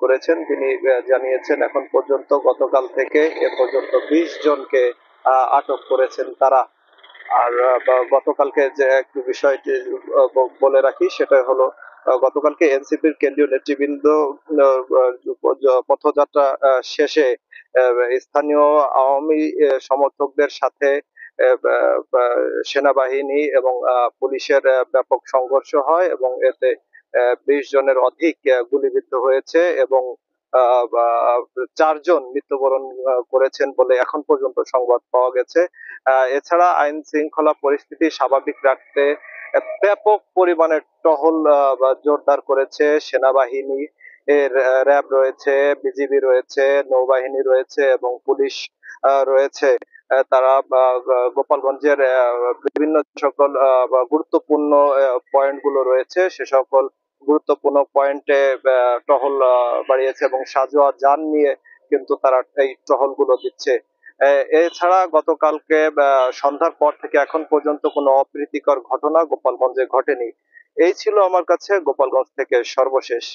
করেছেন। তিনি জানিয়েছেন এখন পর্যন্ত গতকাল থেকে এ পর্যন্ত ২০ জনকে আটক করেছেন তারা। আর গতকালকে যে একটু বিষয়টি বলে রাখি, সেটা হলো গতকালকে এনসিপির কেন্দ্রীয় নেতৃবৃন্দ পথযাত্রা শেষে স্থানীয় আওয়ামী সমর্থকদের সাথে সেনাবাহিনী এবং পুলিশের ব্যাপক সংঘর্ষ হয় এবং এতে ২০ জনের অধিক গুলিবিদ্ধ হয়েছে এবং ৪ জন মৃত্যুবরণ করেছেন বলে এখন পর্যন্ত সংবাদ পাওয়া গেছে। এছাড়া আইন শৃঙ্খলা পরিস্থিতি স্বাভাবিক রাখতে ব্যাপক পরিমাণে টহল জোরদার করেছে সেনাবাহিনী, এর র্যাব রয়েছে, বিজিবি রয়েছে, নৌবাহিনী রয়েছে এবং পুলিশ রয়েছে। তারা গোপালগঞ্জের বিভিন্ন সকল গুরুত্বপূর্ণ পয়েন্ট গুলো রয়েছে, সে সকল গুরুত্বপূর্ণ পয়েন্টে টহল বাড়িয়েছে এবং সাঁজোয়া যান নিয়ে কিন্তু তারা এই টহল গুলো দিচ্ছে। এছাড়া গতকালকে সন্ধ্যার পর থেকে এখন পর্যন্ত কোনো অপ্রীতিকর ঘটনা গোপালগঞ্জে ঘটেনি। এই ছিল আমার কাছে গোপালগঞ্জ থেকে সর্বশেষ।